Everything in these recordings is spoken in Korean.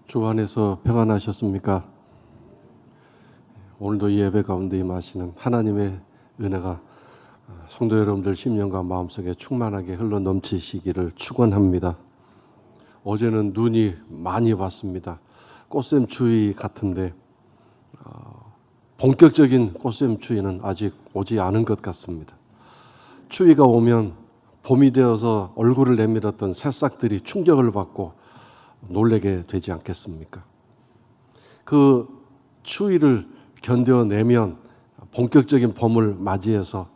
주 안에서 평안하셨습니까? 오늘도 이 예배 가운데 임하시는 하나님의 은혜가 성도 여러분들 심령과 마음속에 충만하게 흘러 넘치시기를 축원합니다. 어제는 눈이 많이 왔습니다. 꽃샘추위 같은데 본격적인 꽃샘추위는 아직 오지 않은 것 같습니다. 추위가 오면 봄이 되어서 얼굴을 내밀었던 새싹들이 충격을 받고 놀라게 되지 않겠습니까? 그 추위를 견뎌내면 본격적인 봄을 맞이해서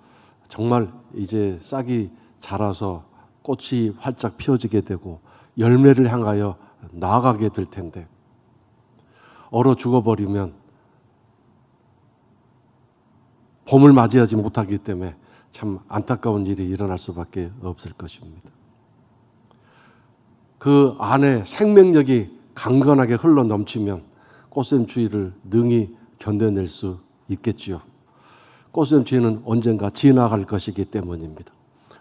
정말 이제 싹이 자라서 꽃이 활짝 피어지게 되고 열매를 향하여 나아가게 될 텐데 얼어 죽어버리면 봄을 맞이하지 못하기 때문에 참 안타까운 일이 일어날 수밖에 없을 것입니다. 그 안에 생명력이 강건하게 흘러 넘치면 꽃샘추위를 능히 견뎌낼 수 있겠지요. 꽃샘추위는 언젠가 지나갈 것이기 때문입니다.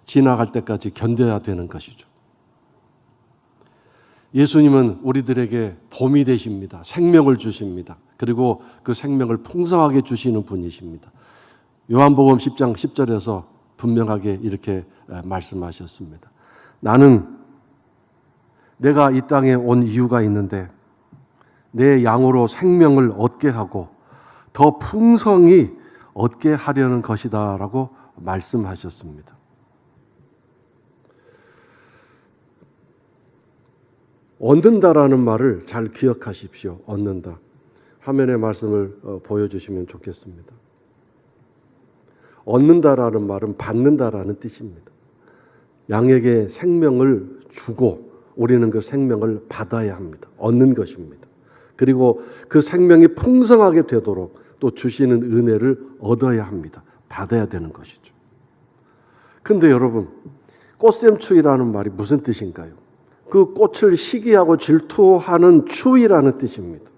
지나갈 때까지 견뎌야 되는 것이죠. 예수님은 우리들에게 봄이 되십니다. 생명을 주십니다. 그리고 그 생명을 풍성하게 주시는 분이십니다. 요한복음 10장 10절에서 분명하게 이렇게 말씀하셨습니다. 나는 내가 이 땅에 온 이유가 있는데 내 양으로 생명을 얻게 하고 더 풍성히 얻게 하려는 것이다 라고 말씀하셨습니다. 얻는다라는 말을 잘 기억하십시오. 얻는다. 화면에 말씀을 보여주시면 좋겠습니다. 얻는다라는 말은 받는다라는 뜻입니다. 양에게 생명을 주고 우리는 그 생명을 받아야 합니다. 얻는 것입니다. 그리고 그 생명이 풍성하게 되도록 또 주시는 은혜를 얻어야 합니다. 받아야 되는 것이죠. 근데 여러분, 꽃샘추위라는 말이 무슨 뜻인가요? 그 꽃을 시기하고 질투하는 추위라는 뜻입니다.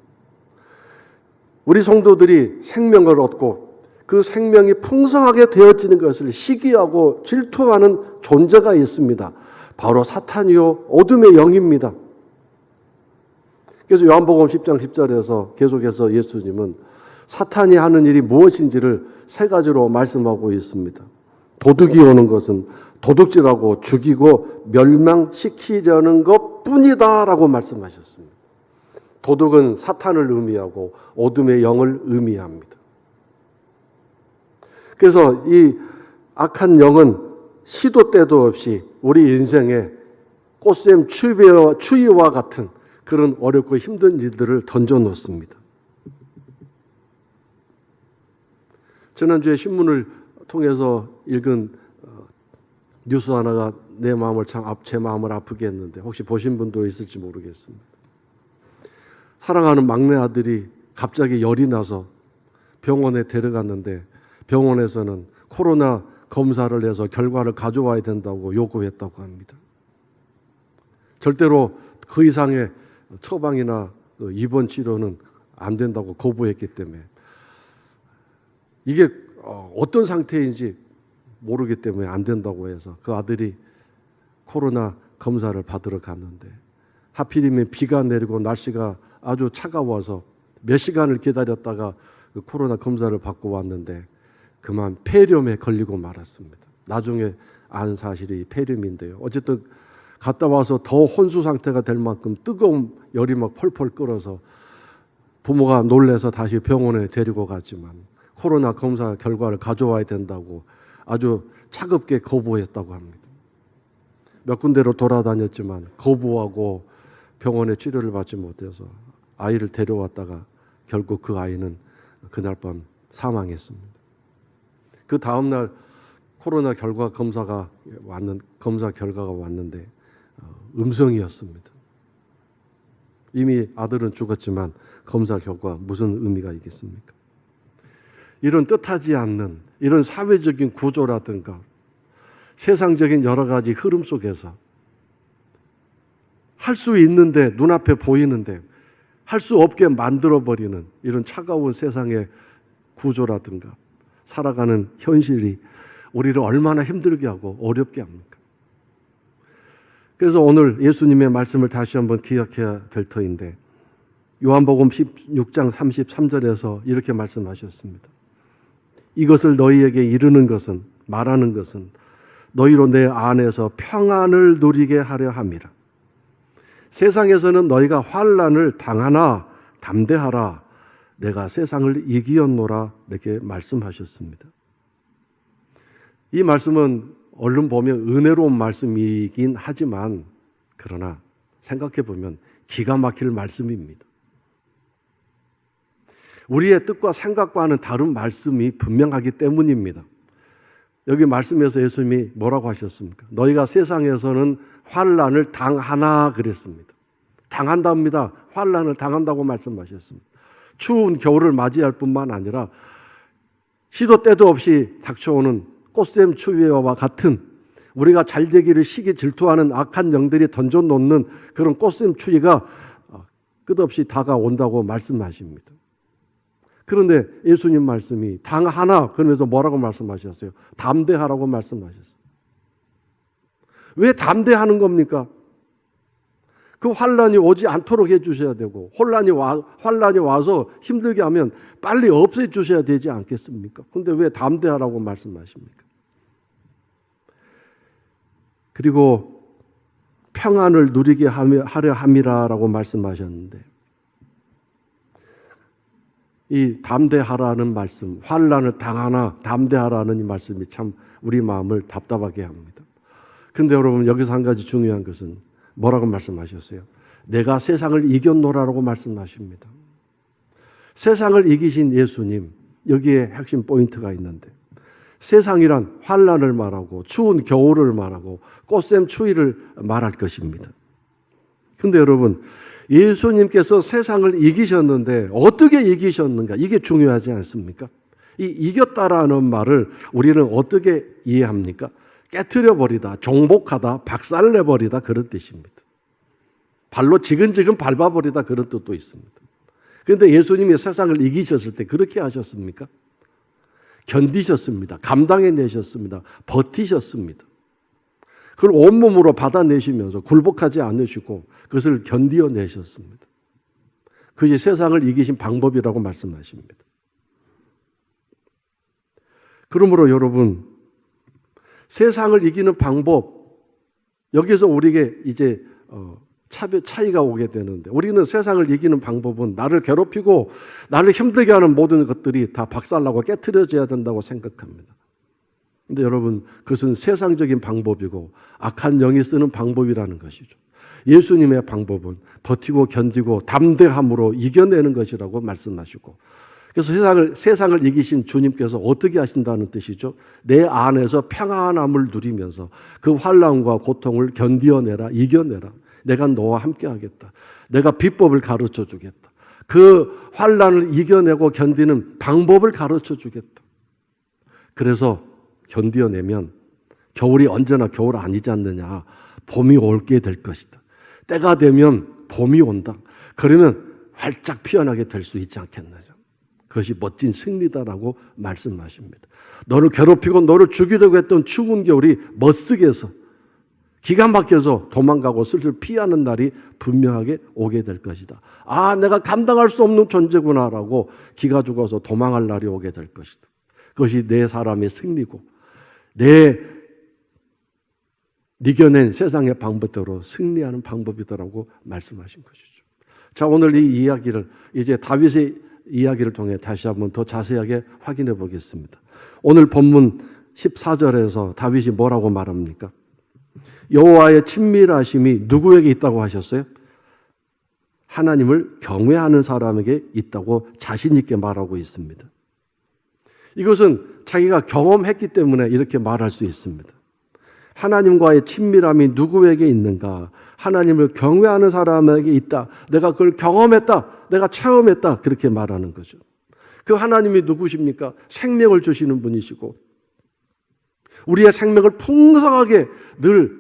우리 성도들이 생명을 얻고 그 생명이 풍성하게 되어지는 것을 시기하고 질투하는 존재가 있습니다. 바로 사탄이요 어둠의 영입니다. 그래서 요한복음 10장 10절에서 계속해서 예수님은 사탄이 하는 일이 무엇인지를 세 가지로 말씀하고 있습니다. 도둑이 오는 것은 도둑질하고 죽이고 멸망시키려는 것뿐이다 라고 말씀하셨습니다. 도둑은 사탄을 의미하고 어둠의 영을 의미합니다. 그래서 이 악한 영은 시도 때도 없이 우리 인생에 꽃샘 추위와 같은 그런 어렵고 힘든 일들을 던져놓습니다. 지난주에 신문을 통해서 읽은 뉴스 하나가 제 마음을 아프게 했는데 혹시 보신 분도 있을지 모르겠습니다. 사랑하는 막내 아들이 갑자기 열이 나서 병원에 데려갔는데 병원에서는 코로나 검사를 해서 결과를 가져와야 된다고 요구했다고 합니다. 절대로 그 이상의 처방이나 입원 치료는 안 된다고 거부했기 때문에 이게 어떤 상태인지 모르기 때문에 안 된다고 해서 그 아들이 코로나 검사를 받으러 갔는데 하필이면 비가 내리고 날씨가 아주 차가워서 몇 시간을 기다렸다가 그 코로나 검사를 받고 왔는데 그만 폐렴에 걸리고 말았습니다. 나중에 안 사실이 폐렴인데요. 어쨌든 갔다 와서 더 혼수 상태가 될 만큼 뜨거운 열이 막 펄펄 끓어서 부모가 놀래서 다시 병원에 데리고 갔지만 코로나 검사 결과를 가져와야 된다고 아주 차갑게 거부했다고 합니다. 몇 군데로 돌아다녔지만 거부하고 병원에 치료를 받지 못해서 아이를 데려왔다가 결국 그 아이는 그날 밤 사망했습니다. 그 다음날 코로나 검사 결과가 왔는데 음성이었습니다. 이미 아들은 죽었지만 검사 결과 무슨 의미가 있겠습니까? 이런 뜻하지 않는 이런 사회적인 구조라든가 세상적인 여러 가지 흐름 속에서 할 수 있는데 눈앞에 보이는데 할 수 없게 만들어버리는 이런 차가운 세상의 구조라든가 살아가는 현실이 우리를 얼마나 힘들게 하고 어렵게 합니까? 그래서 오늘 예수님의 말씀을 다시 한번 기억해야 될 터인데 요한복음 16장 33절에서 이렇게 말씀하셨습니다. 이것을 너희에게 이르는 것은, 말하는 것은 너희로 내 안에서 평안을 누리게 하려 함이라. 세상에서는 너희가 환난을 당하나 담대하라. 내가 세상을 이기었노라. 이렇게 말씀하셨습니다. 이 말씀은 얼른 보면 은혜로운 말씀이긴 하지만 그러나 생각해 보면 기가 막힐 말씀입니다. 우리의 뜻과 생각과는 다른 말씀이 분명하기 때문입니다. 여기 말씀에서 예수님이 뭐라고 하셨습니까? 너희가 세상에서는 환난을 당하나 그랬습니다. 당한답니다. 환난을 당한다고 말씀하셨습니다. 추운 겨울을 맞이할 뿐만 아니라 시도 때도 없이 닥쳐오는 꽃샘 추위와 같은 우리가 잘되기를 시기 질투하는 악한 영들이 던져놓는 그런 꽃샘 추위가 끝없이 다가온다고 말씀하십니다. 그런데 예수님 말씀이 당하나 그러면서 뭐라고 말씀하셨어요? 담대하라고 말씀하셨어요. 왜 담대하는 겁니까? 그 환란이 오지 않도록 해주셔야 되고 환란이 와서 힘들게 하면 빨리 없애주셔야 되지 않겠습니까? 그런데 왜 담대하라고 말씀하십니까? 그리고 평안을 누리게 하려 함이라고 말씀하셨는데 이 담대하라는 말씀, 환난을 당하나 담대하라는 이 말씀이 참 우리 마음을 답답하게 합니다. 근데 여러분 여기서 한 가지 중요한 것은 뭐라고 말씀하셨어요? 내가 세상을 이겼노라라고 말씀하십니다. 세상을 이기신 예수님, 여기에 핵심 포인트가 있는데 세상이란 환난을 말하고 추운 겨울을 말하고 꽃샘 추위를 말할 것입니다. 근데 여러분 예수님께서 세상을 이기셨는데 어떻게 이기셨는가? 이게 중요하지 않습니까? 이 이겼다라는 말을 우리는 어떻게 이해합니까? 깨트려버리다, 정복하다, 박살내버리다 그런 뜻입니다. 발로 지근지근 밟아버리다 그런 뜻도 있습니다. 그런데 예수님이 세상을 이기셨을 때 그렇게 하셨습니까? 견디셨습니다. 감당해내셨습니다. 버티셨습니다. 그걸 온몸으로 받아내시면서 굴복하지 않으시고 그것을 견디어내셨습니다. 그것이 세상을 이기신 방법이라고 말씀하십니다. 그러므로 여러분 세상을 이기는 방법 여기서 우리에게 이제 차이가 오게 되는데 우리는 세상을 이기는 방법은 나를 괴롭히고 나를 힘들게 하는 모든 것들이 다 박살나고 깨트려져야 된다고 생각합니다. 그런데 여러분 그것은 세상적인 방법이고 악한 영이 쓰는 방법이라는 것이죠. 예수님의 방법은 버티고 견디고 담대함으로 이겨내는 것이라고 말씀하시고 그래서 세상을 이기신 주님께서 어떻게 하신다는 뜻이죠? 내 안에서 평안함을 누리면서 그 환난과 고통을 견디어내라, 이겨내라. 내가 너와 함께 하겠다. 내가 비법을 가르쳐 주겠다. 그 환난을 이겨내고 견디는 방법을 가르쳐 주겠다. 그래서 견디어내면 겨울이 언제나 겨울 아니지 않느냐. 봄이 올게 될 것이다. 때가 되면 봄이 온다. 그러면 활짝 피어나게 될 수 있지 않겠느냐. 그것이 멋진 승리다라고 말씀하십니다. 너를 괴롭히고 너를 죽이려고 했던 추운 겨울이 멋쓰게서 기가 막혀서 도망가고 슬슬 피하는 날이 분명하게 오게 될 것이다. 아, 내가 감당할 수 없는 존재구나라고 기가 죽어서 도망할 날이 오게 될 것이다. 그것이 내 사람의 승리고 내 이겨낸 세상의 방법대로 승리하는 방법이더라고 말씀하신 것이죠. 자, 오늘 이 이야기를 이제 다윗의 이야기를 통해 다시 한번 더 자세하게 확인해 보겠습니다. 오늘 본문 14절에서 다윗이 뭐라고 말합니까? 여호와의 친밀하심이 누구에게 있다고 하셨어요? 하나님을 경외하는 사람에게 있다고 자신 있게 말하고 있습니다. 이것은 자기가 경험했기 때문에 이렇게 말할 수 있습니다. 하나님과의 친밀함이 누구에게 있는가? 하나님을 경외하는 사람에게 있다. 내가 그걸 경험했다. 내가 체험했다. 그렇게 말하는 거죠. 그 하나님이 누구십니까? 생명을 주시는 분이시고 우리의 생명을 풍성하게 늘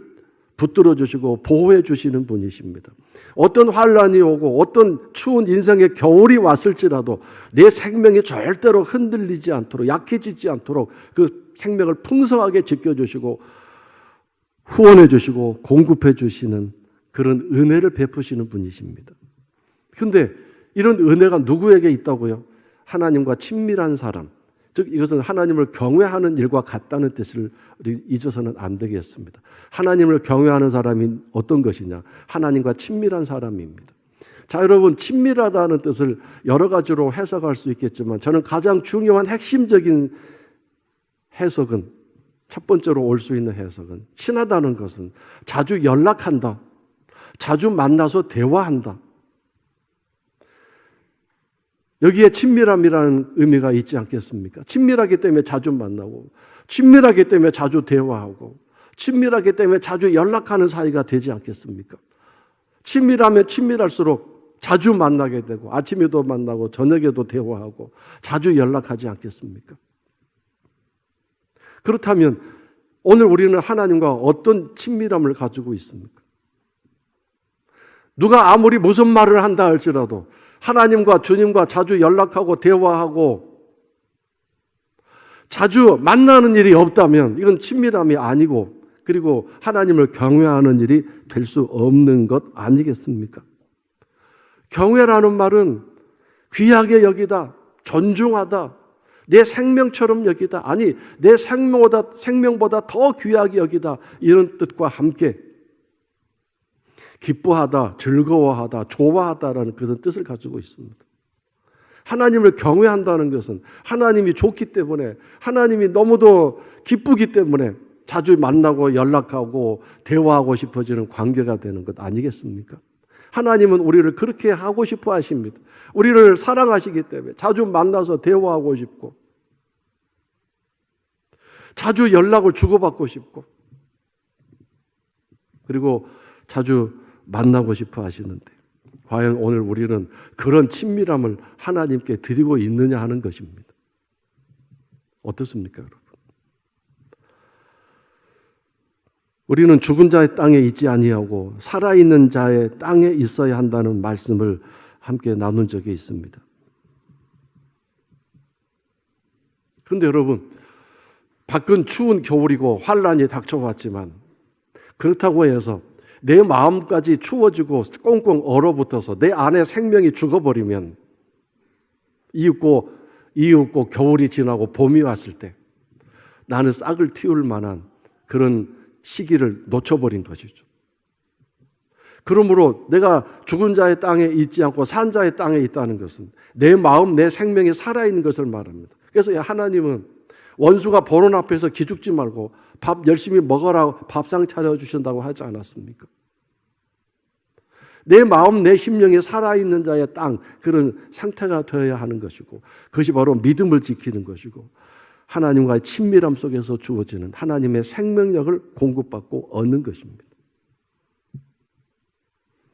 붙들어 주시고 보호해 주시는 분이십니다. 어떤 환란이 오고 어떤 추운 인생의 겨울이 왔을지라도 내 생명이 절대로 흔들리지 않도록 약해지지 않도록 그 생명을 풍성하게 지켜주시고 후원해 주시고 공급해 주시는 그런 은혜를 베푸시는 분이십니다. 그런데 이런 은혜가 누구에게 있다고요? 하나님과 친밀한 사람, 즉 이것은 하나님을 경외하는 일과 같다는 뜻을 잊어서는 안 되겠습니다. 하나님을 경외하는 사람이 어떤 것이냐? 하나님과 친밀한 사람입니다. 자, 여러분, 친밀하다는 뜻을 여러 가지로 해석할 수 있겠지만 저는 가장 중요한 핵심적인 해석은, 첫 번째로 올 수 있는 해석은, 친하다는 것은 자주 연락한다, 자주 만나서 대화한다. 여기에 친밀함이라는 의미가 있지 않겠습니까? 친밀하기 때문에 자주 만나고, 친밀하기 때문에 자주 대화하고, 친밀하기 때문에 자주 연락하는 사이가 되지 않겠습니까? 친밀하면 친밀할수록 자주 만나게 되고, 아침에도 만나고 저녁에도 대화하고 자주 연락하지 않겠습니까? 그렇다면 오늘 우리는 하나님과 어떤 친밀함을 가지고 있습니까? 누가 아무리 무슨 말을 한다 할지라도 하나님과 주님과 자주 연락하고 대화하고 자주 만나는 일이 없다면 이건 친밀함이 아니고, 그리고 하나님을 경외하는 일이 될 수 없는 것 아니겠습니까? 경외라는 말은 귀하게 여기다, 존중하다, 내 생명처럼 여기다, 아니 내 생명보다 더 귀하게 여기다, 이런 뜻과 함께 기뻐하다, 즐거워하다, 좋아하다라는 그런 뜻을 가지고 있습니다. 하나님을 경외한다는 것은 하나님이 좋기 때문에, 하나님이 너무도 기쁘기 때문에 자주 만나고 연락하고 대화하고 싶어지는 관계가 되는 것 아니겠습니까? 하나님은 우리를 그렇게 하고 싶어 하십니다. 우리를 사랑하시기 때문에 자주 만나서 대화하고 싶고 자주 연락을 주고받고 싶고 그리고 자주 만나고 싶어 하시는데, 과연 오늘 우리는 그런 친밀함을 하나님께 드리고 있느냐 하는 것입니다. 어떻습니까, 여러분? 우리는 죽은 자의 땅에 있지 아니하고 살아있는 자의 땅에 있어야 한다는 말씀을 함께 나눈 적이 있습니다. 그런데 여러분, 밖은 추운 겨울이고 환란이 닥쳐왔지만 그렇다고 해서 내 마음까지 추워지고 꽁꽁 얼어붙어서 내 안에 생명이 죽어버리면, 이윽고 겨울이 지나고 봄이 왔을 때 나는 싹을 틔울 만한 그런 시기를 놓쳐버린 것이죠. 그러므로 내가 죽은 자의 땅에 있지 않고 산 자의 땅에 있다는 것은 내 마음, 내 생명이 살아있는 것을 말합니다. 그래서 하나님은 원수가 보는 앞에서 기죽지 말고 밥 열심히 먹어라, 밥상 차려주신다고 하지 않았습니까? 내 마음, 내 심령이 살아있는 자의 땅, 그런 상태가 되어야 하는 것이고, 그것이 바로 믿음을 지키는 것이고 하나님과의 친밀함 속에서 주어지는 하나님의 생명력을 공급받고 얻는 것입니다.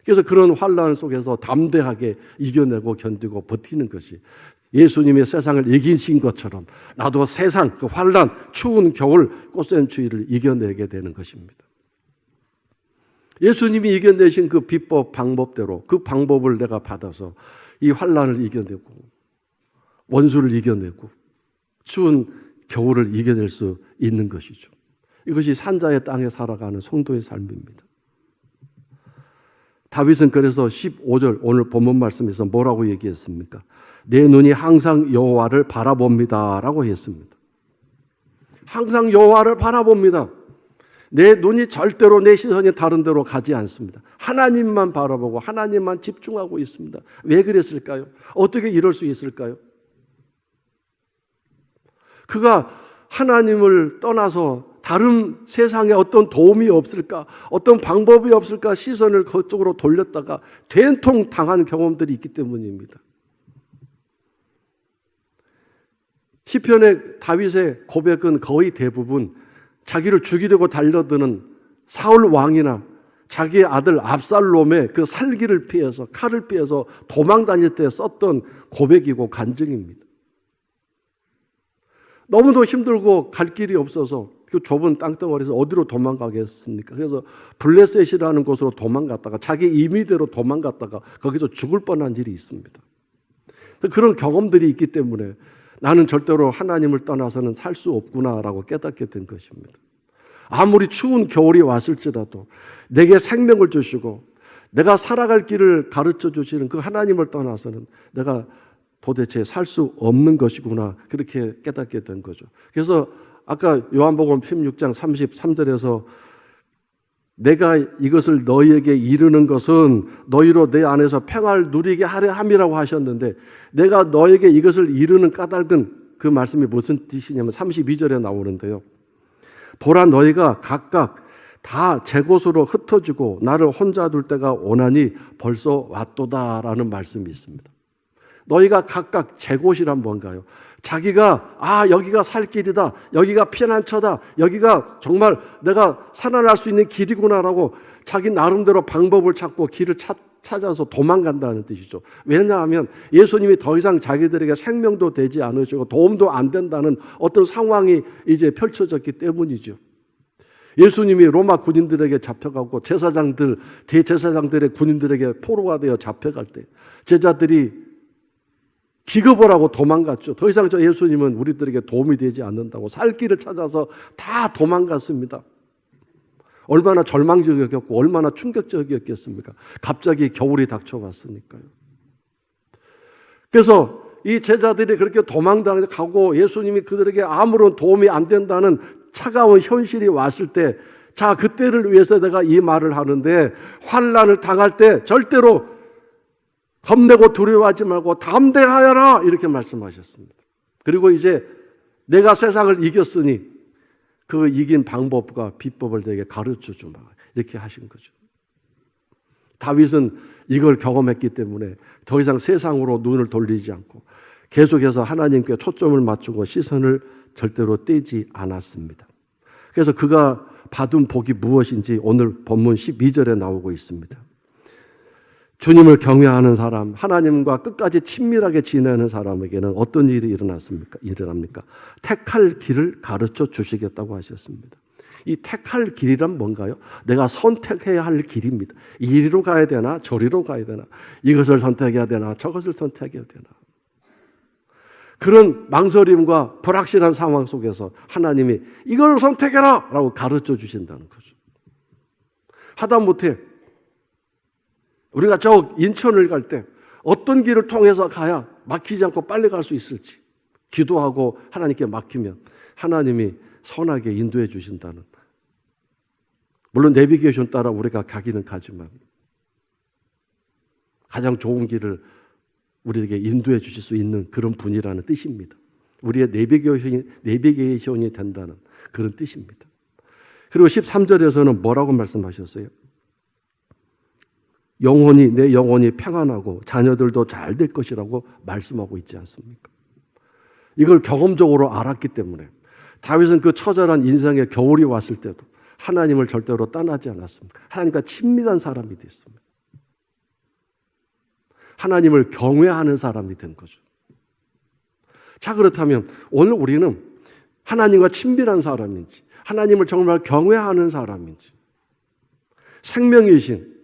그래서 그런 환난 속에서 담대하게 이겨내고 견디고 버티는 것이 예수님의 세상을 이기신 것처럼 나도 세상, 그 환난, 추운 겨울, 꽃샘 추위를 이겨내게 되는 것입니다. 예수님이 이겨내신 그 비법, 방법대로 그 방법을 내가 받아서 이 환난을 이겨내고 원수를 이겨내고 추운 겨울을 이겨낼 수 있는 것이죠. 이것이 산자의 땅에 살아가는 성도의 삶입니다. 다윗은 그래서 15절 오늘 본문 말씀에서 뭐라고 얘기했습니까? 내 눈이 항상 여호와를 바라봅니다 라고 했습니다. 항상 여호와를 바라봅니다. 내 눈이 절대로, 내 시선이 다른 데로 가지 않습니다. 하나님만 바라보고 하나님만 집중하고 있습니다. 왜 그랬을까요? 어떻게 이럴 수 있을까요? 그가 하나님을 떠나서 다른 세상에 어떤 도움이 없을까, 어떤 방법이 없을까 시선을 그쪽으로 돌렸다가 된통 당한 경험들이 있기 때문입니다. 시편의 다윗의 고백은 거의 대부분 자기를 죽이려고 달려드는 사울 왕이나 자기의 아들 압살롬의 그 살기를 피해서, 칼을 피해서 도망 다닐 때 썼던 고백이고 간증입니다. 너무도 힘들고 갈 길이 없어서 그 좁은 땅덩어리에서 어디로 도망가겠습니까? 그래서 블레셋이라는 곳으로 도망갔다가 자기 임의대로 도망갔다가 거기서 죽을 뻔한 일이 있습니다. 그런 경험들이 있기 때문에 나는 절대로 하나님을 떠나서는 살 수 없구나라고 깨닫게 된 것입니다. 아무리 추운 겨울이 왔을지라도 내게 생명을 주시고 내가 살아갈 길을 가르쳐 주시는 그 하나님을 떠나서는 내가 도대체 살 수 없는 것이구나, 그렇게 깨닫게 된 거죠. 그래서 아까 요한복음 16장 33절에서 내가 이것을 너희에게 이르는 것은 너희로 내 안에서 평안을 누리게 하려 함이라고 하셨는데, 내가 너에게 이것을 이르는 까닭은 그 말씀이 무슨 뜻이냐면 32절에 나오는데요. 보라, 너희가 각각 다 제 곳으로 흩어지고 나를 혼자 둘 때가 오나니 벌써 왔도다라는 말씀이 있습니다. 너희가 각각 제 곳이란 뭔가요? 자기가 여기가 살 길이다, 여기가 피난처다, 여기가 정말 내가 살아날 수 있는 길이구나라고 자기 나름대로 방법을 찾고 길을 찾아서 도망간다는 뜻이죠. 왜냐하면 예수님이 더 이상 자기들에게 생명도 되지 않으시고 도움도 안 된다는 어떤 상황이 이제 펼쳐졌기 때문이죠. 예수님이 로마 군인들에게 잡혀가고 제사장들, 대제사장들의 군인들에게 포로가 되어 잡혀갈 때 제자들이 기겁을 하고 도망갔죠. 더 이상 저 예수님은 우리들에게 도움이 되지 않는다고 살 길을 찾아서 다 도망갔습니다. 얼마나 절망적이었고 얼마나 충격적이었겠습니까? 갑자기 겨울이 닥쳐왔으니까요. 그래서 이 제자들이 그렇게 도망가고 예수님이 그들에게 아무런 도움이 안 된다는 차가운 현실이 왔을 때, 자, 그때를 위해서 내가 이 말을 하는데, 환난을 당할 때 절대로 겁내고 두려워하지 말고 담대하여라, 이렇게 말씀하셨습니다. 그리고 이제 내가 세상을 이겼으니 그 이긴 방법과 비법을 내게 가르쳐 주마, 이렇게 하신 거죠. 다윗은 이걸 경험했기 때문에 더 이상 세상으로 눈을 돌리지 않고 계속해서 하나님께 초점을 맞추고 시선을 절대로 떼지 않았습니다. 그래서 그가 받은 복이 무엇인지 오늘 본문 12절에 나오고 있습니다. 주님을 경외하는 사람, 하나님과 끝까지 친밀하게 지내는 사람에게는 어떤 일이 일어납니까? 택할 길을 가르쳐 주시겠다고 하셨습니다. 이 택할 길이란 뭔가요? 내가 선택해야 할 길입니다. 이리로 가야 되나 저리로 가야 되나, 이것을 선택해야 되나 저것을 선택해야 되나, 그런 망설임과 불확실한 상황 속에서 하나님이 이걸 선택해라 라고 가르쳐 주신다는 거죠. 하다못해 우리가 저 인천을 갈 때 어떤 길을 통해서 가야 막히지 않고 빨리 갈 수 있을지 기도하고 하나님께 맡기면 하나님이 선하게 인도해 주신다는, 물론 내비게이션 따라 우리가 가기는 가지만 가장 좋은 길을 우리에게 인도해 주실 수 있는 그런 분이라는 뜻입니다. 우리의 내비게이션이 된다는 그런 뜻입니다. 그리고 13절에서는 뭐라고 말씀하셨어요? 내 영혼이 평안하고 자녀들도 잘 될 것이라고 말씀하고 있지 않습니까? 이걸 경험적으로 알았기 때문에 다윗은 그 처절한 인생의 겨울이 왔을 때도 하나님을 절대로 떠나지 않았습니다. 하나님과 친밀한 사람이 됐습니다. 하나님을 경외하는 사람이 된 거죠. 자, 그렇다면 오늘 우리는 하나님과 친밀한 사람인지, 하나님을 정말 경외하는 사람인지, 생명이신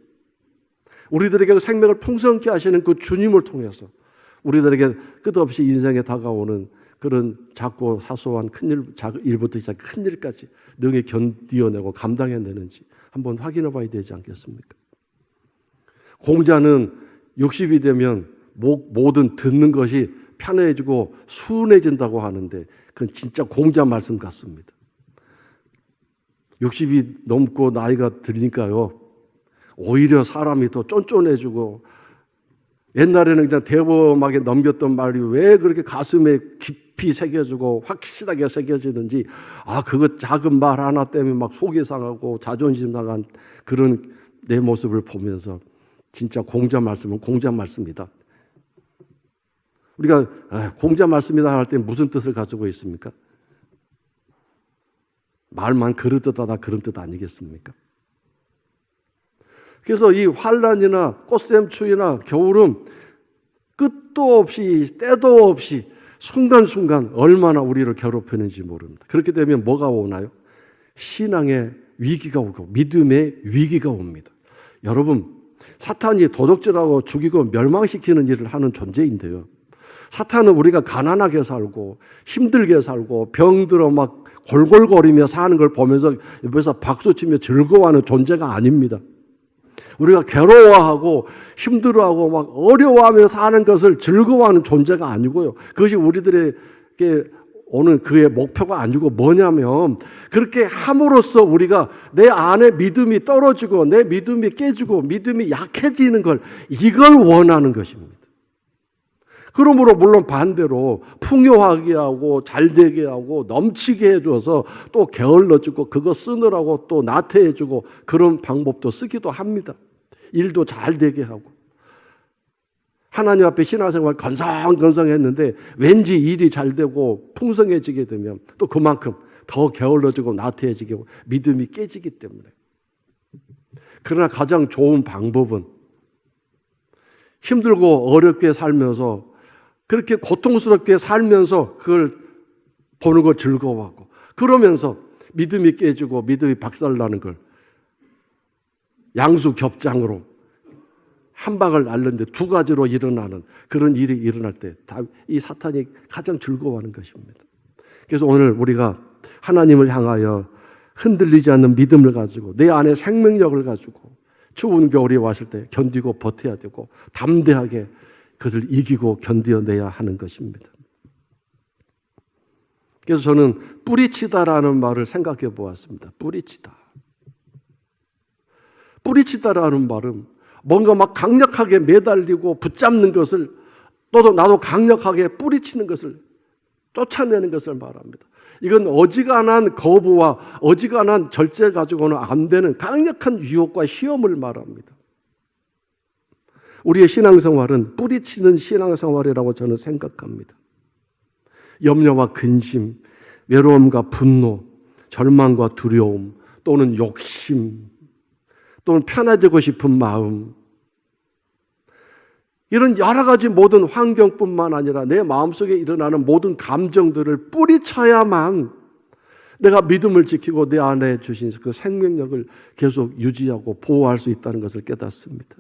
우리들에게 생명을 풍성케 하시는 그 주님을 통해서 우리들에게 끝없이 인생에 다가오는 그런 작고 사소한 작은 일부터 시작 큰 일까지 능히 견디어내고 감당해내는지 한번 확인해 봐야 되지 않겠습니까? 공자는 60이 되면 모든 듣는 것이 편해지고 순해진다고 하는데 그건 진짜 공자 말씀 같습니다. 60이 넘고 나이가 들으니까요, 오히려 사람이 더 쫀쫀해지고, 옛날에는 그냥 대범하게 넘겼던 말이 왜 그렇게 가슴에 깊이 새겨지고 확실하게 새겨지는지, 그거 작은 말 하나 때문에 막 속이 상하고 자존심 상한 그런 내 모습을 보면서 진짜 공자 말씀은 공자 말씀이다. 우리가 공자 말씀이다 할 때 무슨 뜻을 가지고 있습니까? 말만 그릇하다 그런 뜻 아니겠습니까? 그래서 이 환난이나 꽃샘추위나 겨울은 끝도 없이 때도 없이 순간순간 얼마나 우리를 괴롭히는지 모릅니다. 그렇게 되면 뭐가 오나요? 신앙의 위기가 오고 믿음의 위기가 옵니다. 여러분, 사탄이 도둑질하고 죽이고 멸망시키는 일을 하는 존재인데요, 사탄은 우리가 가난하게 살고 힘들게 살고 병들어 막 골골거리며 사는 걸 보면서 옆에서 박수치며 즐거워하는 존재가 아닙니다. 우리가 괴로워하고 힘들어하고 막 어려워하며 사는 것을 즐거워하는 존재가 아니고요. 그것이 우리들에게 오는 그의 목표가 아니고 뭐냐면 그렇게 함으로써 우리가 내 안에 믿음이 떨어지고 내 믿음이 깨지고 믿음이 약해지는 걸 이걸 원하는 것입니다. 그러므로 물론 반대로 풍요하게 하고 잘되게 하고 넘치게 해줘서 또 게을러지고 그거 쓰느라고 또 나태해지고 그런 방법도 쓰기도 합니다. 일도 잘되게 하고 하나님 앞에 신앙생활 건성건성했는데 왠지 일이 잘되고 풍성해지게 되면 또 그만큼 더 게을러지고 나태해지게 하고 믿음이 깨지기 때문에. 그러나 가장 좋은 방법은 힘들고 어렵게 살면서 그렇게 고통스럽게 살면서 그걸 보는 걸 즐거워하고 그러면서 믿음이 깨지고 믿음이 박살나는 걸 양수겹장으로 한 방을 날렸는데 두 가지로 일어나는 그런 일이 일어날 때 이 사탄이 가장 즐거워하는 것입니다. 그래서 오늘 우리가 하나님을 향하여 흔들리지 않는 믿음을 가지고 내 안에 생명력을 가지고 추운 겨울이 왔을 때 견디고 버텨야 되고 담대하게 그것을 이기고 견뎌내야 하는 것입니다. 그래서 저는 뿌리치다라는 말을 생각해 보았습니다. 뿌리치다. 뿌리치다라는 말은 뭔가 막 강력하게 매달리고 붙잡는 것을 또 나도 강력하게 뿌리치는 것을 쫓아내는 것을 말합니다. 이건 어지간한 거부와 어지간한 절제 가지고는 안 되는 강력한 유혹과 시험을 말합니다. 우리의 신앙생활은 뿌리치는 신앙생활이라고 저는 생각합니다. 염려와 근심, 외로움과 분노, 절망과 두려움, 또는 욕심, 또는 편해지고 싶은 마음, 이런 여러 가지 모든 환경뿐만 아니라 내 마음속에 일어나는 모든 감정들을 뿌리쳐야만 내가 믿음을 지키고 내 안에 주신 그 생명력을 계속 유지하고 보호할 수 있다는 것을 깨닫습니다.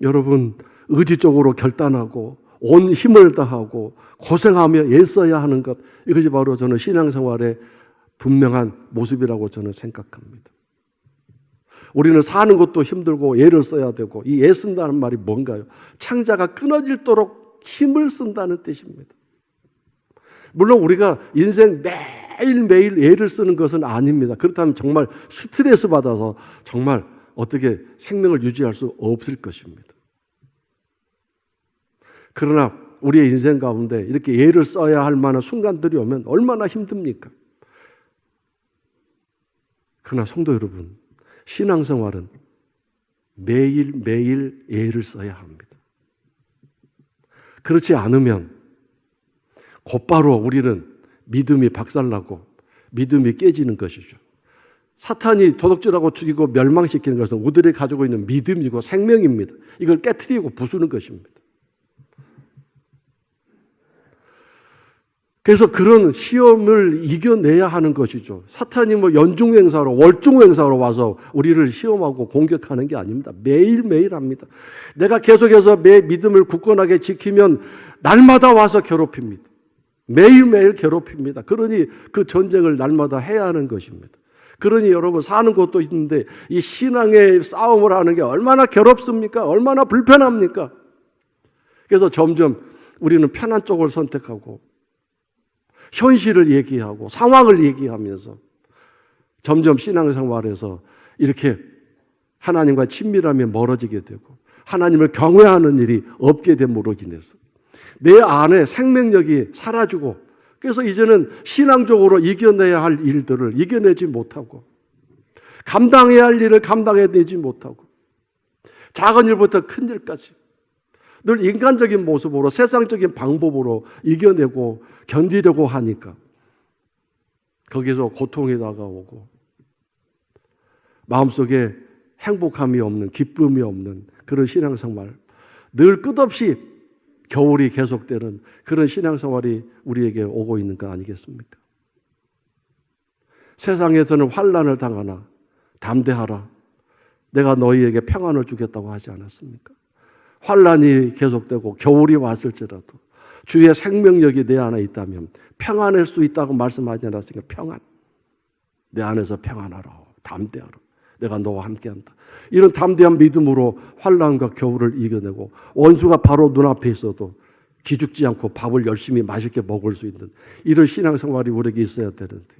여러분, 의지적으로 결단하고 온 힘을 다하고 고생하며 애써야 하는 것, 이것이 바로 저는 신앙생활의 분명한 모습이라고 저는 생각합니다. 우리는 사는 것도 힘들고 애를 써야 되고, 이 애쓴다는 말이 뭔가요? 창자가 끊어질도록 힘을 쓴다는 뜻입니다. 물론 우리가 인생 매일매일 애를 쓰는 것은 아닙니다. 그렇다면 정말 스트레스 받아서 정말 어떻게 생명을 유지할 수 없을 것입니다. 그러나 우리의 인생 가운데 이렇게 애를 써야 할 만한 순간들이 오면 얼마나 힘듭니까? 그러나 성도 여러분, 신앙생활은 매일매일 애를 써야 합니다. 그렇지 않으면 곧바로 우리는 믿음이 박살나고 믿음이 깨지는 것이죠. 사탄이 도둑질하고 죽이고 멸망시키는 것은 우리들이 가지고 있는 믿음이고 생명입니다. 이걸 깨트리고 부수는 것입니다. 그래서 그런 시험을 이겨내야 하는 것이죠. 사탄이 뭐 연중행사로 월중행사로 와서 우리를 시험하고 공격하는 게 아닙니다. 매일매일 합니다. 내가 계속해서 내 믿음을 굳건하게 지키면 날마다 와서 괴롭힙니다. 매일매일 괴롭힙니다. 그러니 그 전쟁을 날마다 해야 하는 것입니다. 그러니 여러분, 사는 것도 있는데 이 신앙의 싸움을 하는 게 얼마나 괴롭습니까? 얼마나 불편합니까? 그래서 점점 우리는 편한 쪽을 선택하고 현실을 얘기하고 상황을 얘기하면서 점점 신앙생활에서 이렇게 하나님과 친밀함에 멀어지게 되고 하나님을 경외하는 일이 없게 됨으로 인해서 내 안에 생명력이 사라지고, 그래서 이제는 신앙적으로 이겨내야 할 일들을 이겨내지 못하고 감당해야 할 일을 감당해내지 못하고 작은 일부터 큰 일까지 늘 인간적인 모습으로 세상적인 방법으로 이겨내고 견디려고 하니까 거기서 고통이 다가오고 마음속에 행복함이 없는, 기쁨이 없는 그런 신앙생활, 늘 끝없이 겨울이 계속되는 그런 신앙생활이 우리에게 오고 있는 거 아니겠습니까? 세상에서는 환난을 당하나 담대하라, 내가 너희에게 평안을 주겠다고 하지 않았습니까? 환난이 계속되고 겨울이 왔을지라도 주의 생명력이 내 안에 있다면 평안할 수 있다고 말씀하지 않았습니까? 평안, 내 안에서 평안하라, 담대하라. 내가 너와 함께한다. 이런 담대한 믿음으로 환난과 겨울을 이겨내고 원수가 바로 눈앞에 있어도 기죽지 않고 밥을 열심히 맛있게 먹을 수 있는 이런 신앙생활이 우리에게 있어야 되는데,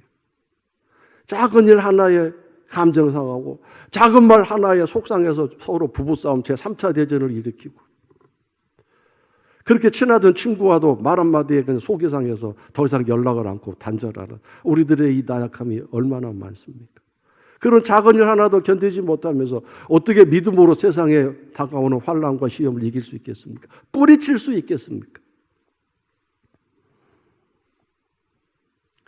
작은 일 하나에 감정 상하고 작은 말 하나에 속상해서 서로 부부싸움 제3차 대전을 일으키고, 그렇게 친하던 친구와도 말 한마디에 그냥 속이 상해서 더 이상 연락을 않고 단절하는 우리들의 이 나약함이 얼마나 많습니까? 그런 작은 일 하나도 견디지 못하면서 어떻게 믿음으로 세상에 다가오는 환난과 시험을 이길 수 있겠습니까? 뿌리칠 수 있겠습니까?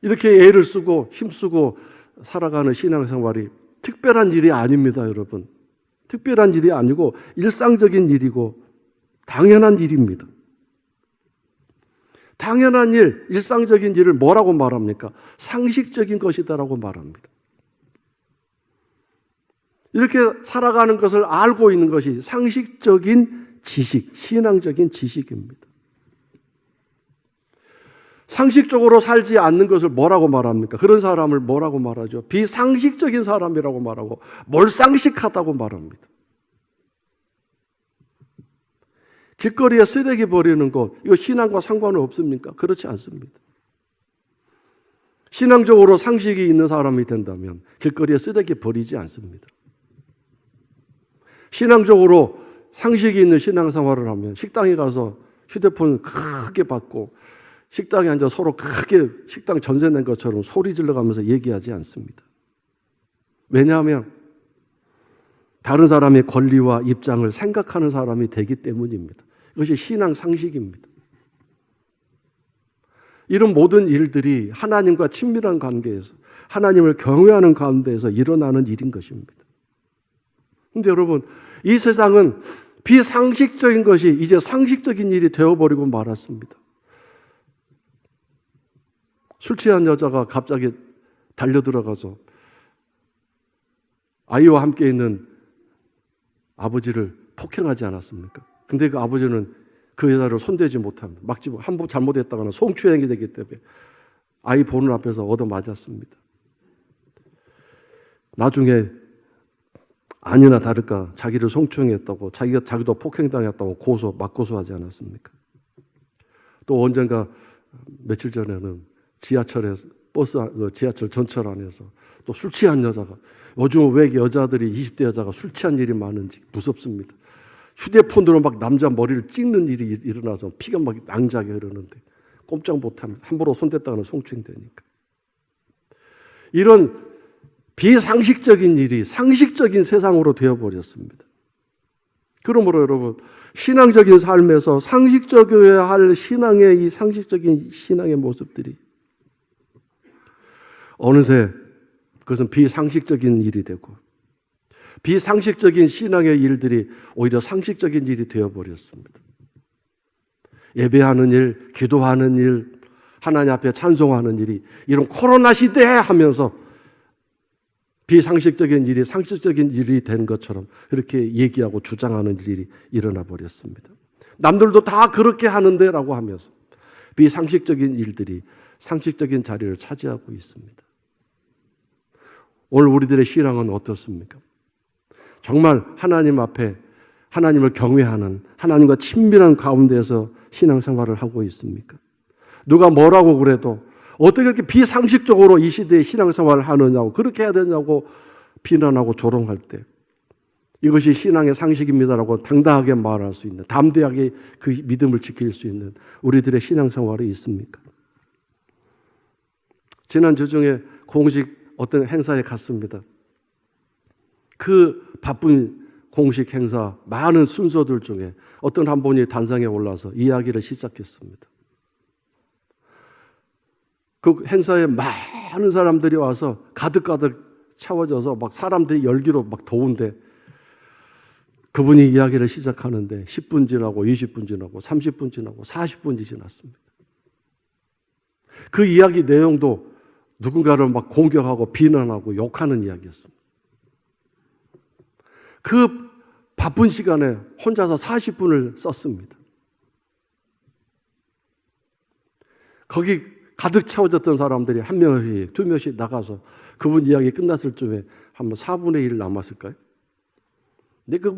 이렇게 애를 쓰고 힘쓰고 살아가는 신앙생활이 특별한 일이 아닙니다, 여러분. 특별한 일이 아니고 일상적인 일이고 당연한 일입니다. 당연한 일, 일상적인 일을 뭐라고 말합니까? 상식적인 것이다라고 말합니다. 이렇게 살아가는 것을 알고 있는 것이 상식적인 지식, 신앙적인 지식입니다. 상식적으로 살지 않는 것을 뭐라고 말합니까? 그런 사람을 뭐라고 말하죠? 비상식적인 사람이라고 말하고 몰상식하다고 말합니다. 길거리에 쓰레기 버리는 것, 이거 신앙과 상관은 없습니까? 그렇지 않습니다. 신앙적으로 상식이 있는 사람이 된다면 길거리에 쓰레기 버리지 않습니다. 신앙적으로 상식이 있는 신앙생활을 하면 식당에 가서 휴대폰 크게 받고 식당에 앉아 서로 크게 식당 전세 낸 것처럼 소리 질러가면서 얘기하지 않습니다. 왜냐하면 다른 사람의 권리와 입장을 생각하는 사람이 되기 때문입니다. 이것이 신앙 상식입니다. 이런 모든 일들이 하나님과 친밀한 관계에서 하나님을 경외하는 가운데에서 일어나는 일인 것입니다. 그런데 여러분, 이 세상은 비상식적인 것이 이제 상식적인 일이 되어버리고 말았습니다. 술 취한 여자가 갑자기 달려들어가서 아이와 함께 있는 아버지를 폭행하지 않았습니까? 근데 그 아버지는 그 여자를 손대지 못합니다. 막지 한번 잘못했다가는 성추행이 되기 때문에 아이 보는 앞에서 얻어맞았습니다. 나중에 아니나 다를까 자기를 성추행했다고 자기도 폭행당했다고 맞고소하지 않았습니까? 또 언젠가 며칠 전에는 지하철 전철 안에서 또 술 취한 여자가, 요즘 왜 여자들이 20대 여자가 술 취한 일이 많은지 무섭습니다. 휴대폰으로 막 남자 머리를 찍는 일이 일어나서 피가 막 낭자게 흐르는데 꼼짝 못합니다. 함부로 손댔다가는 성추행되니까. 이런 비상식적인 일이 상식적인 세상으로 되어버렸습니다. 그러므로 여러분, 신앙적인 삶에서 상식적이어야 할 신앙의 이 상식적인 신앙의 모습들이 어느새 그것은 비상식적인 일이 되고 비상식적인 신앙의 일들이 오히려 상식적인 일이 되어버렸습니다. 예배하는 일, 기도하는 일, 하나님 앞에 찬송하는 일이 이런 코로나 시대에 하면서 비상식적인 일이 상식적인 일이 된 것처럼 이렇게 얘기하고 주장하는 일이 일어나 버렸습니다. 남들도 다 그렇게 하는데 라고 하면서 비상식적인 일들이 상식적인 자리를 차지하고 있습니다. 오늘 우리들의 신앙은 어떻습니까? 정말 하나님 앞에 하나님을 경외하는 하나님과 친밀한 가운데에서 신앙생활을 하고 있습니까? 누가 뭐라고 그래도 어떻게 그렇게 비상식적으로 이 시대에 신앙생활을 하느냐고, 그렇게 해야 되냐고 비난하고 조롱할 때 이것이 신앙의 상식입니다라고 당당하게 말할 수 있는, 담대하게 그 믿음을 지킬 수 있는 우리들의 신앙생활이 있습니까? 지난 주 중에 공식 어떤 행사에 갔습니다. 그 바쁜 공식 행사 많은 순서들 중에 어떤 한 분이 단상에 올라서 이야기를 시작했습니다. 그 행사에 많은 사람들이 와서 가득가득 채워져서 막 사람들이 열기로 막 더운데 그분이 이야기를 시작하는데 10분 지나고 20분 지나고 30분 지나고 40분이 지났습니다. 그 이야기 내용도 누군가를 막 공격하고 비난하고 욕하는 이야기였습니다. 그 바쁜 시간에 혼자서 40분을 썼습니다. 거기 가득 채워졌던 사람들이 한 명씩, 두 명씩 나가서 그분 이야기 끝났을 쯤에 한 4분의 1 남았을까요? 근데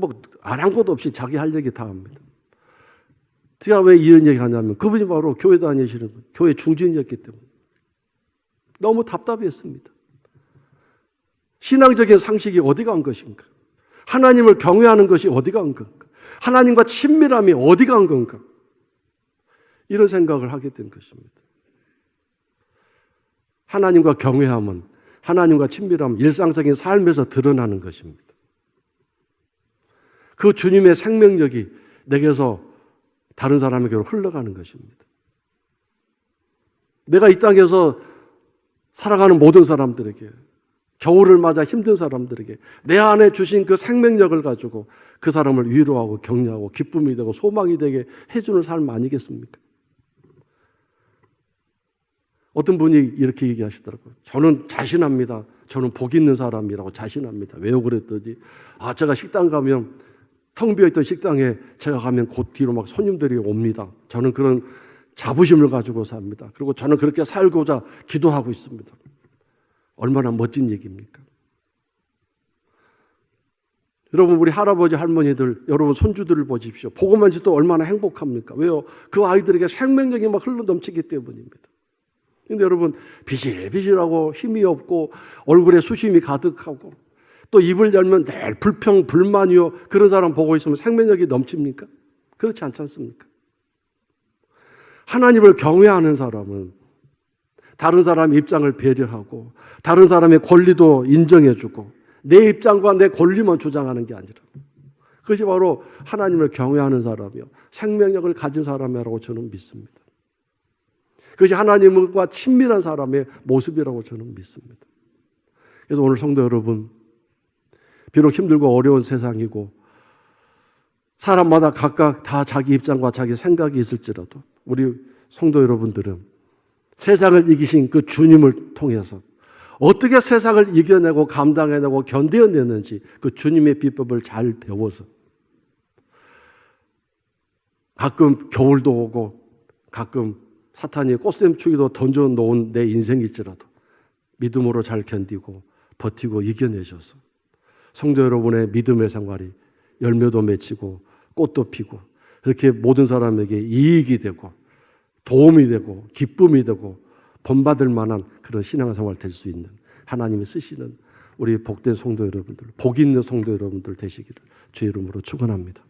아랑곳 없이 자기 할 얘기 다 합니다. 제가 왜 이런 얘기 하냐면 그분이 바로 교회 다니시는 분, 교회 중진이었기 때문에 너무 답답했습니다. 신앙적인 상식이 어디 간 것인가? 하나님을 경외하는 것이 어디 간 건가? 하나님과 친밀함이 어디 간 건가? 이런 생각을 하게 된 것입니다. 하나님과 경외함은, 하나님과 친밀함은 일상적인 삶에서 드러나는 것입니다. 그 주님의 생명력이 내게서 다른 사람에게로 흘러가는 것입니다. 내가 이 땅에서 살아가는 모든 사람들에게, 겨울을 맞아 힘든 사람들에게 내 안에 주신 그 생명력을 가지고 그 사람을 위로하고 격려하고 기쁨이 되고 소망이 되게 해주는 삶 아니겠습니까? 어떤 분이 이렇게 얘기하시더라고요. 저는 자신합니다. 저는 복 있는 사람이라고 자신합니다. 왜요? 그랬더니 제가 식당 가면 텅 비어있던 식당에 제가 가면 곧 뒤로 막 손님들이 옵니다. 저는 그런 자부심을 가지고 삽니다. 그리고 저는 그렇게 살고자 기도하고 있습니다. 얼마나 멋진 얘기입니까? 여러분, 우리 할아버지 할머니들, 여러분 손주들을 보십시오. 보고만 있어도 얼마나 행복합니까? 왜요? 그 아이들에게 생명력이 막 흘러넘치기 때문입니다. 근데 여러분, 비실비실하고 힘이 없고 얼굴에 수심이 가득하고 또 입을 열면 늘 불평, 불만이요. 그런 사람 보고 있으면 생명력이 넘칩니까? 그렇지 않지 않습니까? 하나님을 경외하는 사람은 다른 사람의 입장을 배려하고 다른 사람의 권리도 인정해주고 내 입장과 내 권리만 주장하는 게 아니라 그것이 바로 하나님을 경외하는 사람이요. 생명력을 가진 사람이라고 저는 믿습니다. 그것이 하나님과 친밀한 사람의 모습이라고 저는 믿습니다. 그래서 오늘 성도 여러분, 비록 힘들고 어려운 세상이고 사람마다 각각 다 자기 입장과 자기 생각이 있을지라도 우리 성도 여러분들은 세상을 이기신 그 주님을 통해서 어떻게 세상을 이겨내고 감당해내고 견뎌내는지 그 주님의 비법을 잘 배워서 가끔 겨울도 오고 가끔 사탄이 꽃샘추기도 던져놓은 내 인생일지라도 믿음으로 잘 견디고 버티고 이겨내셔서 성도 여러분의 믿음의 생활이 열매도 맺히고 꽃도 피고 그렇게 모든 사람에게 이익이 되고 도움이 되고 기쁨이 되고 본받을 만한 그런 신앙생활 될 수 있는 하나님이 쓰시는 우리 복된 성도 여러분들, 복 있는 성도 여러분들 되시기를 주의 이름으로 축원합니다.